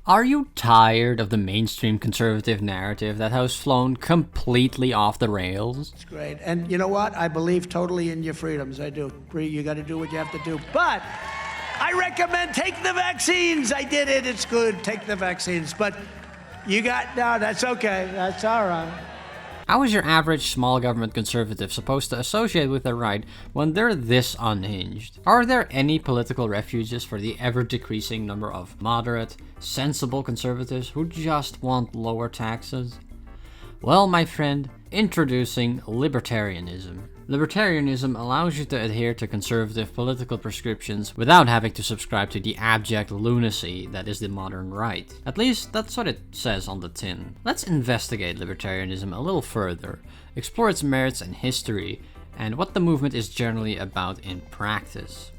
Are you tired of the mainstream conservative narrative that has flown completely off the rails? It's great. And you know what? I believe totally in your freedoms. I do. You got to do what you have to do. But I recommend take the vaccines. I did it. It's good. Take the vaccines. But no, that's okay. That's all right. How is your average small government conservative supposed to associate with the right when they're this unhinged? Are there any political refuges for the ever-decreasing number of moderate, sensible conservatives who just want lower taxes? Well, my friend, introducing Libertarianism. Libertarianism allows you to adhere to conservative political prescriptions without having to subscribe to the abject lunacy that is the modern right. At least, that's what it says on the tin. Let's investigate libertarianism a little further, explore its merits and history, and what the movement is generally about in practice.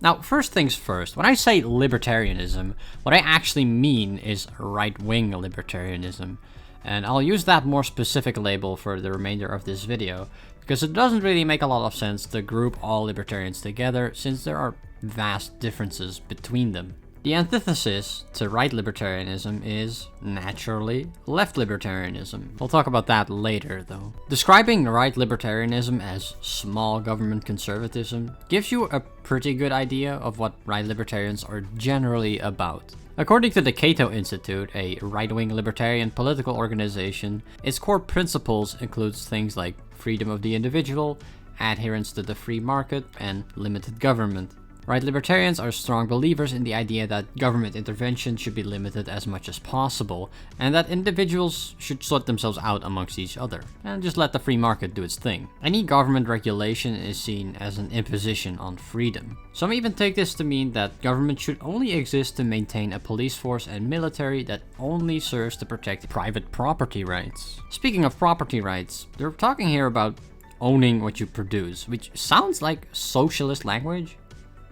Now, first things first, when I say libertarianism, what I actually mean is right-wing libertarianism. And I'll use that more specific label for the remainder of this video, because it doesn't really make a lot of sense to group all libertarians together, since there are vast differences between them. The antithesis to right libertarianism is, naturally, left libertarianism. We'll talk about that later, though. Describing right libertarianism as small government conservatism gives you a pretty good idea of what right libertarians are generally about. According to the Cato Institute, a right-wing libertarian political organization, its core principles includes things like freedom of the individual, adherence to the free market, and limited government. Right libertarians are strong believers in the idea that government intervention should be limited as much as possible, and that individuals should sort themselves out amongst each other, and just let the free market do its thing. Any government regulation is seen as an imposition on freedom. Some even take this to mean that government should only exist to maintain a police force and military that only serves to protect private property rights. Speaking of property rights, they're talking here about owning what you produce, which sounds like socialist language.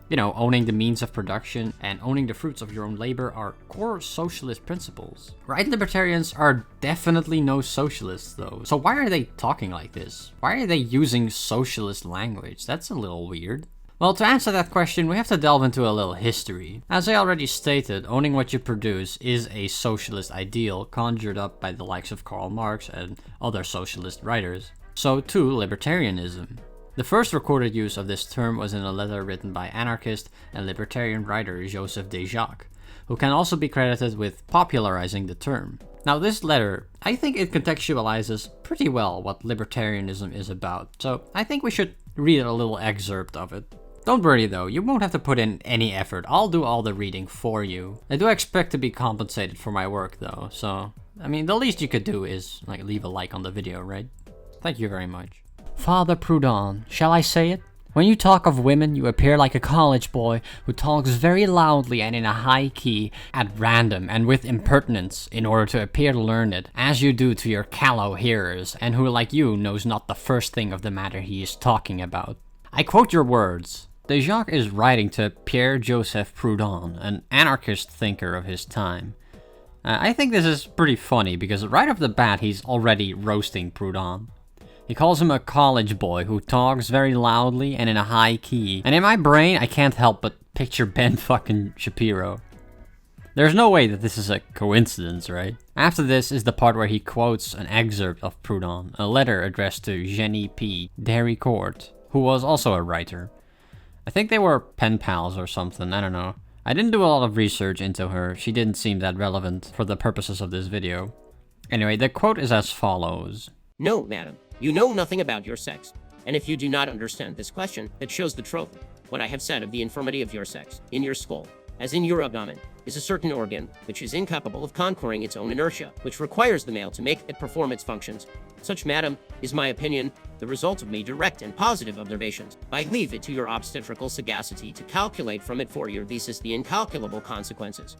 You know, owning the means of production and owning the fruits of your own labor are core socialist principles. Right libertarians are definitely no socialists, though. So why are they talking like this? Why are they using socialist language? That's a little weird. Well, to answer that question, we have to delve into a little history. As I already stated, owning what you produce is a socialist ideal conjured up by the likes of Karl Marx and other socialist writers. So too, libertarianism. The first recorded use of this term was in a letter written by anarchist and libertarian writer Joseph de Jacques, who can also be credited with popularizing the term. Now, this letter, I think it contextualizes pretty well what libertarianism is about, so I think we should read a little excerpt of it. Don't worry though, you won't have to put in any effort. I'll do all the reading for you. I do expect to be compensated for my work though, so I mean, the least you could do is leave a like on the video, right? Thank you very much. Father Proudhon, shall I say it? When you talk of women, you appear like a college boy who talks very loudly and in a high key, at random and with impertinence, in order to appear learned, as you do to your callow hearers, and who, like you, knows not the first thing of the matter he is talking about. I quote your words. De Jacques is writing to Pierre-Joseph Proudhon, an anarchist thinker of his time. I think this is pretty funny, because right off the bat he's already roasting Proudhon. He calls him a college boy who talks very loudly and in a high key. And in my brain, I can't help but picture Ben fucking Shapiro. There's no way that this is a coincidence, right? After this is the part where he quotes an excerpt of Proudhon, a letter addressed to Jenny P. Dericourt, who was also a writer. I think they were pen pals or something, I don't know. I didn't do a lot of research into her, she didn't seem that relevant for the purposes of this video. Anyway, the quote is as follows. No, madam. You know nothing about your sex, and if you do not understand this question, it shows the truth. What I have said of the infirmity of your sex, in your skull, as in your abdomen, is a certain organ which is incapable of conquering its own inertia, which requires the male to make it perform its functions. Such, madam, is my opinion, the result of my direct and positive observations. I leave it to your obstetrical sagacity to calculate from it for your thesis the incalculable consequences.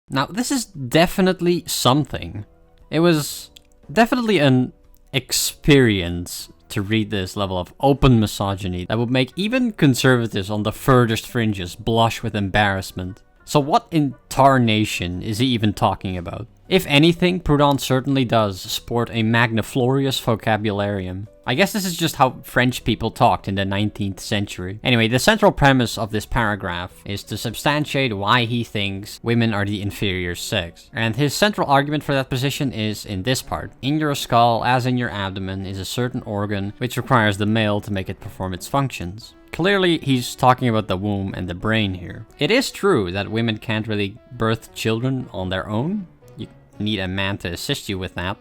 Now, this is definitely something. It was definitely an experience to read this level of open misogyny that would make even conservatives on the furthest fringes blush with embarrassment. So what in tarnation is he even talking about? If anything, Proudhon certainly does sport a magniflorious vocabularium. I guess this is just how French people talked in the 19th century. Anyway, the central premise of this paragraph is to substantiate why he thinks women are the inferior sex. And his central argument for that position is in this part. In your skull, as in your abdomen, is a certain organ which requires the male to make it perform its functions. Clearly, he's talking about the womb and the brain here. It is true that women can't really birth children on their own. You need a man to assist you with that.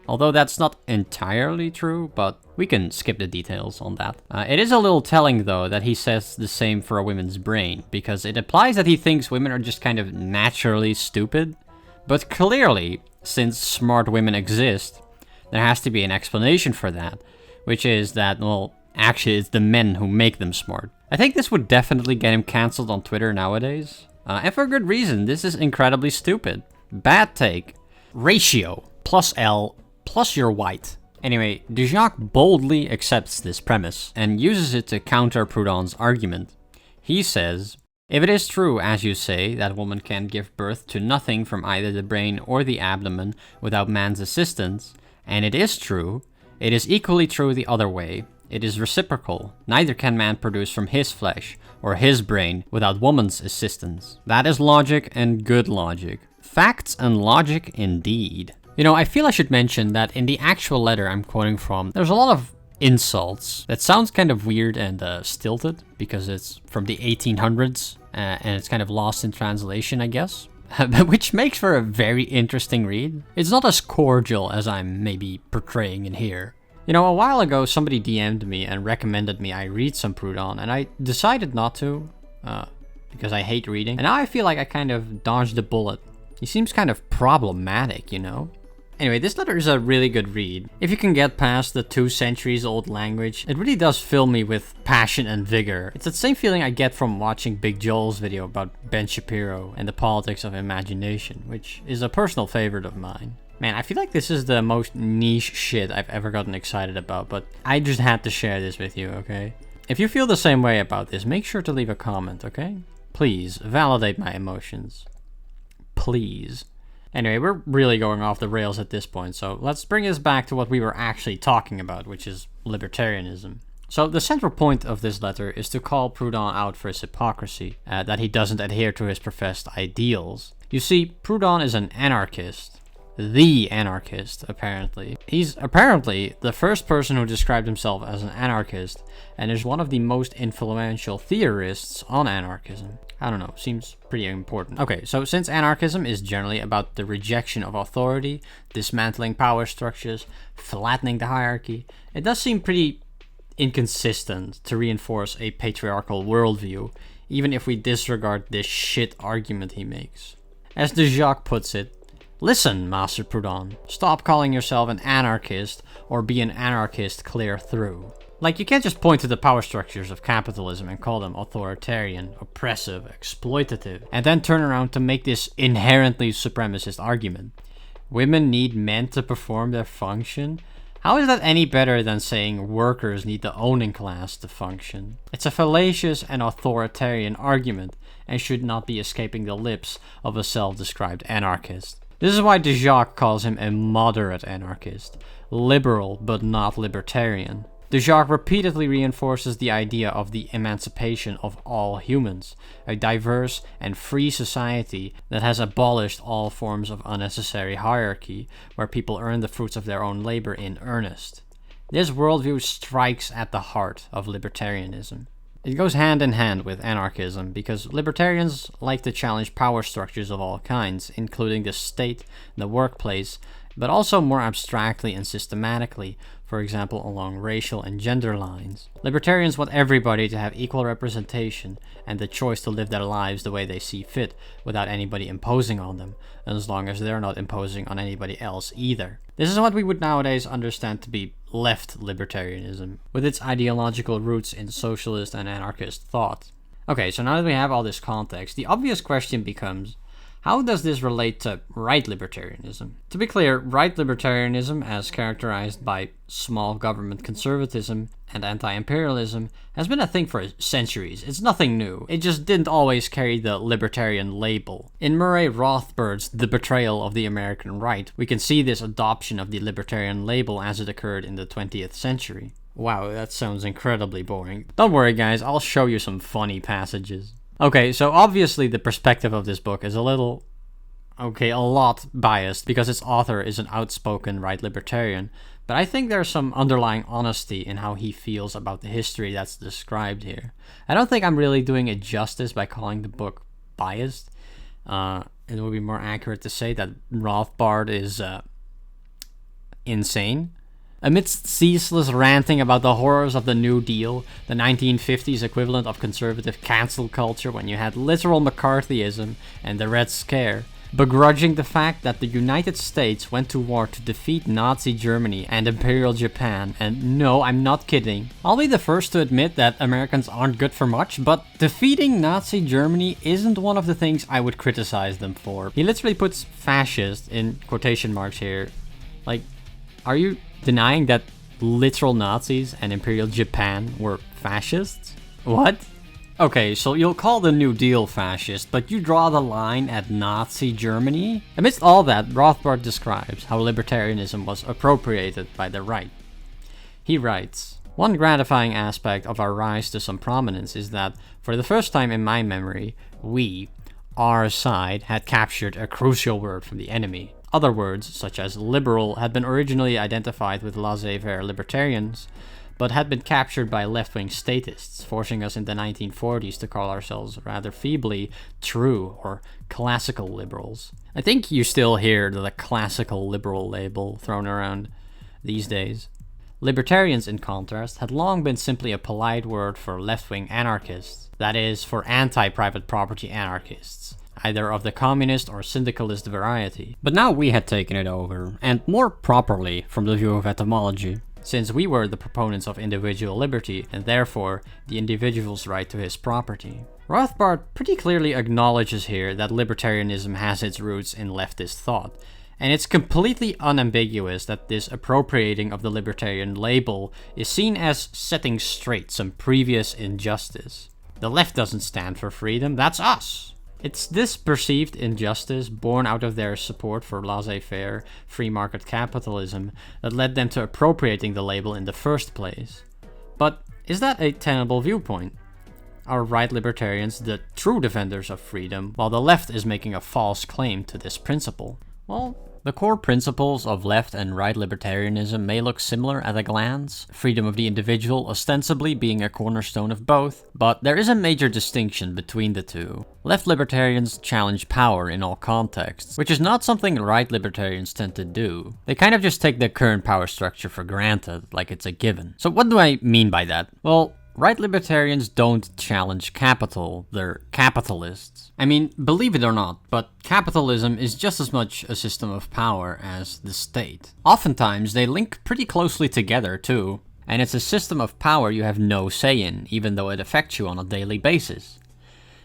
Although that's not entirely true, but we can skip the details on that. It is a little telling, though, that he says the same for a woman's brain, because it implies that he thinks women are just kind of naturally stupid. But clearly, since smart women exist, there has to be an explanation for that, which is that, well, actually it's the men who make them smart. I think this would definitely get him cancelled on Twitter nowadays. And for good reason, this is incredibly stupid. Bad take. Ratio plus L plus you're white. Anyway, Dujac boldly accepts this premise and uses it to counter Proudhon's argument. He says, if it is true, as you say, that woman can give birth to nothing from either the brain or the abdomen without man's assistance, and it is true, it is equally true the other way. It is reciprocal. Neither can man produce from his flesh or his brain without woman's assistance. That is logic, and good logic. Facts and logic indeed. You know, I feel I should mention that in the actual letter I'm quoting from, there's a lot of insults that sounds kind of weird and stilted because it's from the 1800s and it's kind of lost in translation, I guess. Which makes for a very interesting read. It's not as cordial as I'm maybe portraying in here. You know, a while ago somebody DM'd me and recommended me I read some Proudhon, and I decided not to because I hate reading. And now I feel like I kind of dodged a bullet. He seems kind of problematic, you know? Anyway, this letter is a really good read. If you can get past the 2 centuries old language, it really does fill me with passion and vigor. It's the same feeling I get from watching Big Joel's video about Ben Shapiro and the politics of imagination, which is a personal favorite of mine. Man, I feel like this is the most niche shit I've ever gotten excited about, but I just had to share this with you, okay? If you feel the same way about this, make sure to leave a comment, okay? Please, validate my emotions. Please. Anyway, we're really going off the rails at this point, so let's bring us back to what we were actually talking about, which is libertarianism. So the central point of this letter is to call Proudhon out for his hypocrisy, that he doesn't adhere to his professed ideals. You see, Proudhon is an anarchist. The anarchist, apparently. He's apparently the first person who described himself as an anarchist, and is one of the most influential theorists on anarchism. I don't know, seems pretty important. Okay, so since anarchism is generally about the rejection of authority, dismantling power structures, flattening the hierarchy, it does seem pretty inconsistent to reinforce a patriarchal worldview, even if we disregard this shit argument he makes. As Dujac puts it, listen, Master Proudhon, stop calling yourself an anarchist or be an anarchist clear through. Like, you can't just point to the power structures of capitalism and call them authoritarian, oppressive, exploitative, and then turn around to make this inherently supremacist argument. Women need men to perform their function? How is that any better than saying workers need the owning class to function? It's a fallacious and authoritarian argument, and should not be escaping the lips of a self-described anarchist. This is why Dujac calls him a moderate anarchist, liberal but not libertarian. Dujac repeatedly reinforces the idea of the emancipation of all humans, a diverse and free society that has abolished all forms of unnecessary hierarchy, where people earn the fruits of their own labor in earnest. This worldview strikes at the heart of libertarianism. It goes hand in hand with anarchism because libertarians like to challenge power structures of all kinds, including the state, the workplace, but also more abstractly and systematically, for example along racial and gender lines. Libertarians want everybody to have equal representation and the choice to live their lives the way they see fit without anybody imposing on them, as long as they're not imposing on anybody else either. This is what we would nowadays understand to be left libertarianism, with its ideological roots in socialist and anarchist thought. Okay, so now that we have all this context, the obvious question becomes, How does this relate to right libertarianism? To be clear, right libertarianism, as characterized by small government conservatism and anti-imperialism, has been a thing for centuries. It's nothing new. It just didn't always carry the libertarian label. In Murray Rothbard's The Betrayal of the American Right, we can see this adoption of the libertarian label as it occurred in the 20th century. Wow, that sounds incredibly boring. Don't worry guys, I'll show you some funny passages. Okay, so obviously the perspective of this book is a lot biased because its author is an outspoken right libertarian, but I think there's some underlying honesty in how he feels about the history that's described here. I don't think I'm really doing it justice by calling the book biased. It would be more accurate to say that Rothbard is insane. Amidst ceaseless ranting about the horrors of the New Deal, the 1950s equivalent of conservative cancel culture when you had literal McCarthyism and the Red Scare, begrudging the fact that the United States went to war to defeat Nazi Germany and Imperial Japan, and no, I'm not kidding. I'll be the first to admit that Americans aren't good for much, but defeating Nazi Germany isn't one of the things I would criticize them for. He literally puts fascist in quotation marks here. Like, are you denying that literal Nazis and Imperial Japan were fascists? What? Okay, so you'll call the New Deal fascist, but you draw the line at Nazi Germany? Amidst all that, Rothbard describes how libertarianism was appropriated by the right. He writes, "One gratifying aspect of our rise to some prominence is that, for the first time in my memory, we, our side, had captured a crucial word from the enemy. Other words, such as liberal, had been originally identified with laissez-faire libertarians, but had been captured by left-wing statists, forcing us in the 1940s to call ourselves rather feebly true or classical liberals." I think you still hear the classical liberal label thrown around these days. Libertarians, in contrast, had long been simply a polite word for left-wing anarchists, that is, for anti-private property anarchists, either of the communist or syndicalist variety. But now we had taken it over, and more properly from the view of etymology, since we were the proponents of individual liberty, and therefore the individual's right to his property. Rothbard pretty clearly acknowledges here that libertarianism has its roots in leftist thought, and it's completely unambiguous that this appropriating of the libertarian label is seen as setting straight some previous injustice. The left doesn't stand for freedom, that's us! It's this perceived injustice, born out of their support for laissez-faire, free market capitalism, that led them to appropriating the label in the first place. But is that a tenable viewpoint? Are right libertarians the true defenders of freedom, while the left is making a false claim to this principle? Well, the core principles of left and right libertarianism may look similar at a glance, freedom of the individual ostensibly being a cornerstone of both, but there is a major distinction between the two. Left libertarians challenge power in all contexts, which is not something right libertarians tend to do. They kind of just take the current power structure for granted, like it's a given. So what do I mean by that? Well, right libertarians don't challenge capital, they're capitalists. I mean, believe it or not, but capitalism is just as much a system of power as the state. Oftentimes, they link pretty closely together too, and it's a system of power you have no say in, even though it affects you on a daily basis.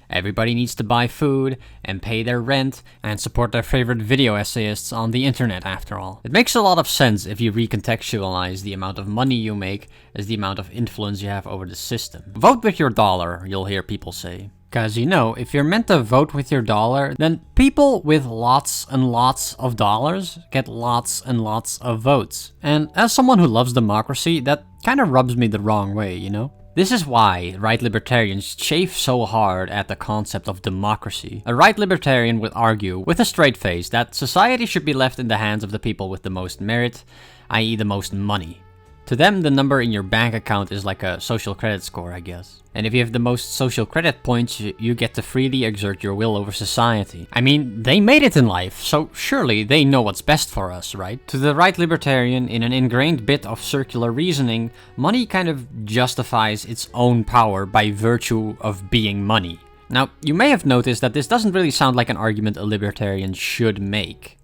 Everybody needs to buy food, and pay their rent, and support their favorite video essayists on the internet after all. It makes a lot of sense if you recontextualize the amount of money you make as the amount of influence you have over the system. Vote with your dollar, you'll hear people say. Because, you know, if you're meant to vote with your dollar, then people with lots and lots of dollars get lots and lots of votes. And as someone who loves democracy, that kind of rubs me the wrong way, you know? This is why right libertarians chafe so hard at the concept of democracy. A right libertarian would argue, with a straight face, that society should be left in the hands of the people with the most merit, i.e. the most money. To them, the number in your bank account is like a social credit score, I guess. And if you have the most social credit points, you get to freely exert your will over society. I mean, they made it in life, so surely they know what's best for us, right? To the right libertarian, in an ingrained bit of circular reasoning, money kind of justifies its own power by virtue of being money. Now, you may have noticed that this doesn't really sound like an argument a libertarian should make.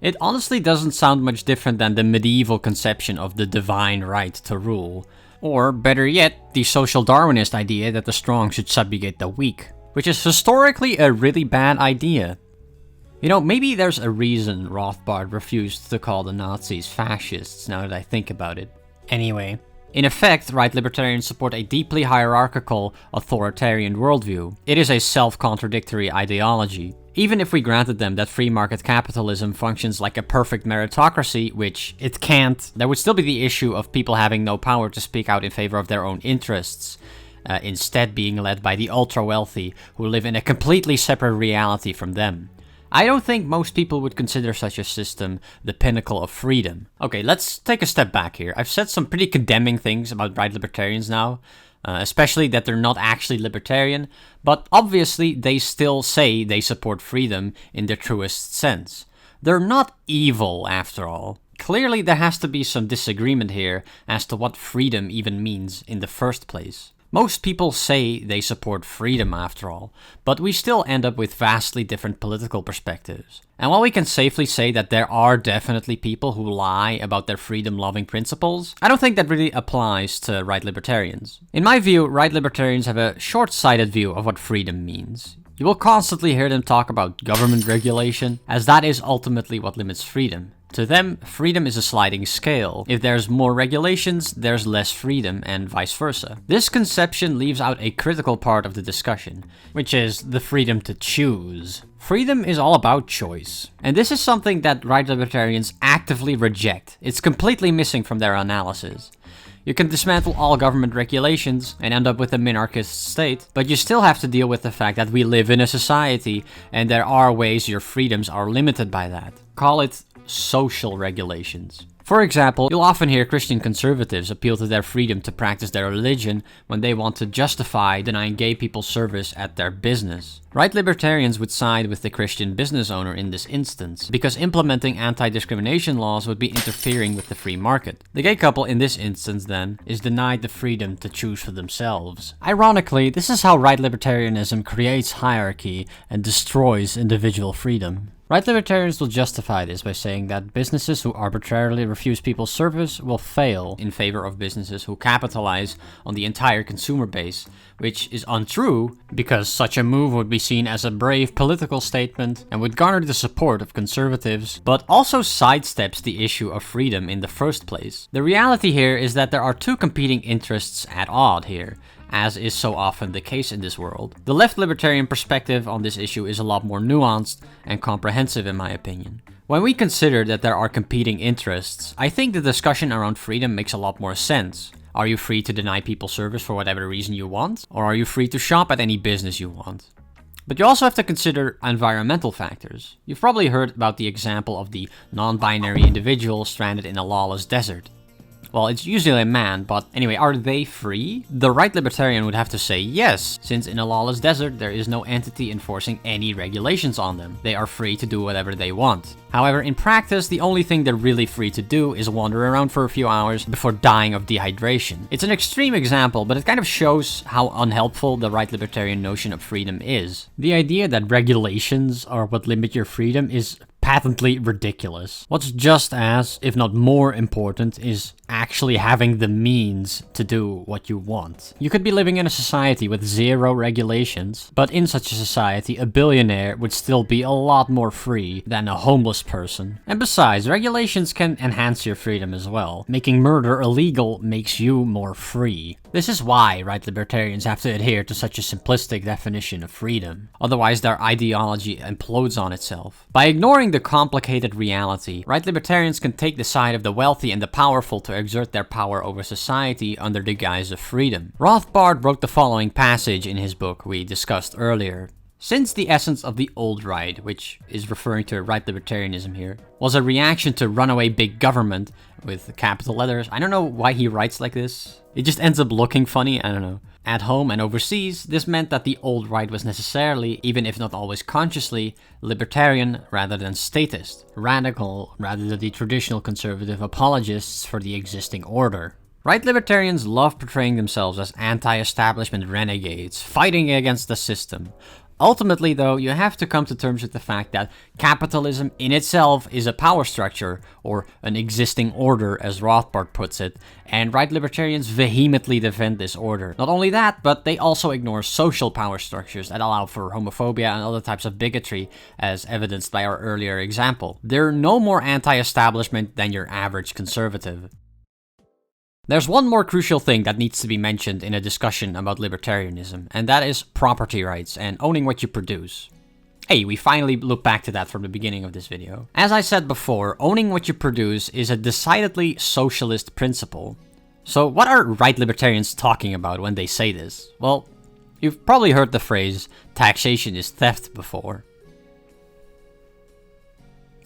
It honestly doesn't sound much different than the medieval conception of the divine right to rule. Or, better yet, the social Darwinist idea that the strong should subjugate the weak. which is historically a really bad idea. You know, maybe there's a reason Rothbard refused to call the Nazis fascists, now that I think about it. Anyway, in effect, right libertarians support a deeply hierarchical, authoritarian worldview. It is a self-contradictory ideology. Even if we granted them that free market capitalism functions like a perfect meritocracy, which it can't, there would still be the issue of people having no power to speak out in favor of their own interests, instead being led by the ultra-wealthy who live in a completely separate reality from them. I don't think most people would consider such a system the pinnacle of freedom. Okay, let's take a step back here. I've said some pretty condemning things about right libertarians now, especially that they're not actually libertarian, but obviously they still say they support freedom in their truest sense. They're not evil, after all. Clearly there has to be some disagreement here as to what freedom even means in the first place. Most people say they support freedom after all, but we still end up with vastly different political perspectives. And while we can safely say that there are definitely people who lie about their freedom-loving principles, I don't think that really applies to right libertarians. In my view, right libertarians have a short-sighted view of what freedom means. You will constantly hear them talk about government regulation, as that is ultimately what limits freedom. To them, freedom is a sliding scale. If there's more regulations, there's less freedom, and vice versa. This conception leaves out a critical part of the discussion, which is the freedom to choose. Freedom is all about choice. And this is something that right libertarians actively reject. It's completely missing from their analysis. You can dismantle all government regulations and end up with a minarchist state, but you still have to deal with the fact that we live in a society and there are ways your freedoms are limited by that. Call it social regulations. For example, you'll often hear Christian conservatives appeal to their freedom to practice their religion when they want to justify denying gay people service at their business. Right libertarians would side with the Christian business owner in this instance, because implementing anti-discrimination laws would be interfering with the free market. The gay couple in this instance, then, is denied the freedom to choose for themselves. Ironically, this is how right libertarianism creates hierarchy and destroys individual freedom. Right libertarians will justify this by saying that businesses who arbitrarily refuse people's service will fail in favor of businesses who capitalize on the entire consumer base, which is untrue because such a move would be seen as a brave political statement and would garner the support of conservatives, but also sidesteps the issue of freedom in the first place. The reality here is that there are two competing interests at odds here, as is so often the case in this world. The left libertarian perspective on this issue is a lot more nuanced and comprehensive in my opinion. When we consider that there are competing interests, I think the discussion around freedom makes a lot more sense. Are you free to deny people service for whatever reason you want? Or are you free to shop at any business you want? But you also have to consider environmental factors. You've probably heard about the example of the non-binary individual stranded in a lawless desert. Well, it's usually a man, but anyway, are they free? The right libertarian would have to say yes, since in a lawless desert there is no entity enforcing any regulations on them. They are free to do whatever they want. However, in practice, the only thing they're really free to do is wander around for a few hours before dying of dehydration. It's an extreme example, but it kind of shows how unhelpful the right libertarian notion of freedom is. The idea that regulations are what limit your freedom is patently ridiculous. What's just as, if not more important, is actually having the means to do what you want. You could be living in a society with zero regulations, but in such a society, a billionaire would still be a lot more free than a homeless person. And besides, regulations can enhance your freedom as well. Making murder illegal makes you more free. This is why right libertarians have to adhere to such a simplistic definition of freedom. Otherwise, their ideology implodes on itself. By ignoring the complicated reality, right libertarians can take the side of the wealthy and the powerful to exert their power over society under the guise of freedom. Rothbard wrote the following passage in his book we discussed earlier. Since the essence of the old right, which is referring to right libertarianism here, was a reaction to runaway big government with capital letters. I don't know why he writes like this. It just ends up looking funny, I don't know. At home and overseas, this meant that the old right was necessarily, even if not always consciously, libertarian rather than statist, radical rather than the traditional conservative apologists for the existing order. Right libertarians love portraying themselves as anti-establishment renegades, fighting against the system. Ultimately, though, you have to come to terms with the fact that capitalism in itself is a power structure, or an existing order, as Rothbard puts it, and right libertarians vehemently defend this order. Not only that, but they also ignore social power structures that allow for homophobia and other types of bigotry, as evidenced by our earlier example. They're no more anti-establishment than your average conservative. There's one more crucial thing that needs to be mentioned in a discussion about libertarianism, and that is property rights and owning what you produce. Hey, we finally look back to that from the beginning of this video. As I said before, owning what you produce is a decidedly socialist principle. So what are right libertarians talking about when they say this? Well, you've probably heard the phrase, taxation is theft, before.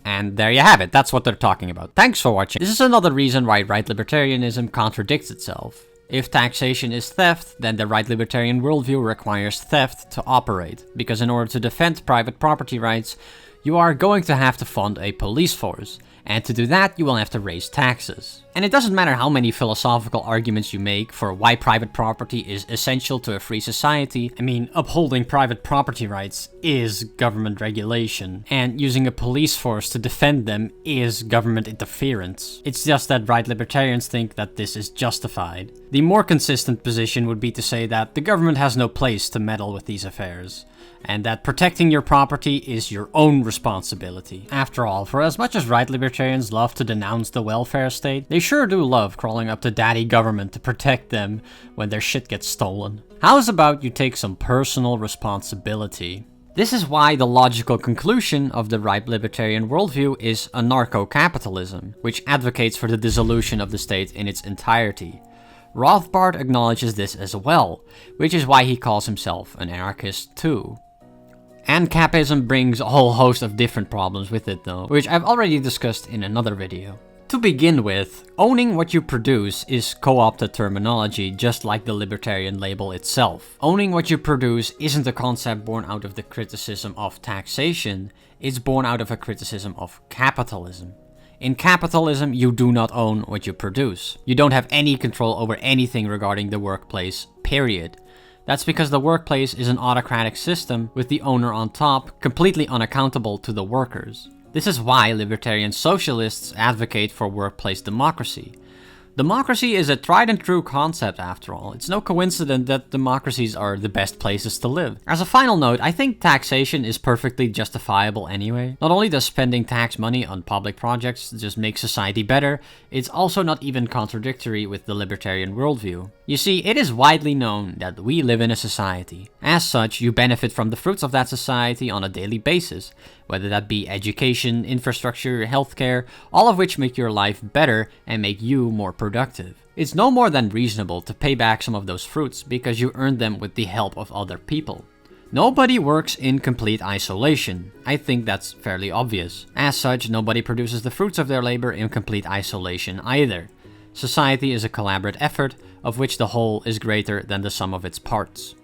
And there you have it, that's what they're talking about. Thanks for watching. This is another reason why right libertarianism contradicts itself. If taxation is theft, then the right libertarian worldview requires theft to operate, because in order to defend private property rights, you are going to have to fund a police force, and to do that you will have to raise taxes. And it doesn't matter how many philosophical arguments you make for why private property is essential to a free society. I mean, upholding private property rights is government regulation, and using a police force to defend them is government interference. It's just that right libertarians think that this is justified. The more consistent position would be to say that the government has no place to meddle with these affairs, and that protecting your property is your own responsibility. After all, for as much as right libertarians love to denounce the welfare state, they sure do love crawling up to daddy government to protect them when their shit gets stolen. How's about you take some personal responsibility? This is why the logical conclusion of the right libertarian worldview is anarcho-capitalism, which advocates for the dissolution of the state in its entirety. Rothbard acknowledges this as well, which is why he calls himself an anarchist too. ANCAPism brings a whole host of different problems with it though, which I've already discussed in another video. To begin with, owning what you produce is co-opted terminology, just like the libertarian label itself. Owning what you produce isn't a concept born out of the criticism of taxation, it's born out of a criticism of capitalism. In capitalism, you do not own what you produce. You don't have any control over anything regarding the workplace, period. That's because the workplace is an autocratic system with the owner on top, completely unaccountable to the workers. This is why libertarian socialists advocate for workplace democracy. Democracy is a tried and true concept after all. It's no coincidence that democracies are the best places to live. As a final note, I think taxation is perfectly justifiable anyway. Not only does spending tax money on public projects just make society better, it's also not even contradictory with the libertarian worldview. You see, it is widely known that we live in a society. As such, you benefit from the fruits of that society on a daily basis, whether that be education, infrastructure, healthcare, all of which make your life better and make you more productive. It's no more than reasonable to pay back some of those fruits because you earned them with the help of other people. Nobody works in complete isolation. I think that's fairly obvious. As such, nobody produces the fruits of their labor in complete isolation either. Society is a collaborative effort, of which the whole is greater than the sum of its parts.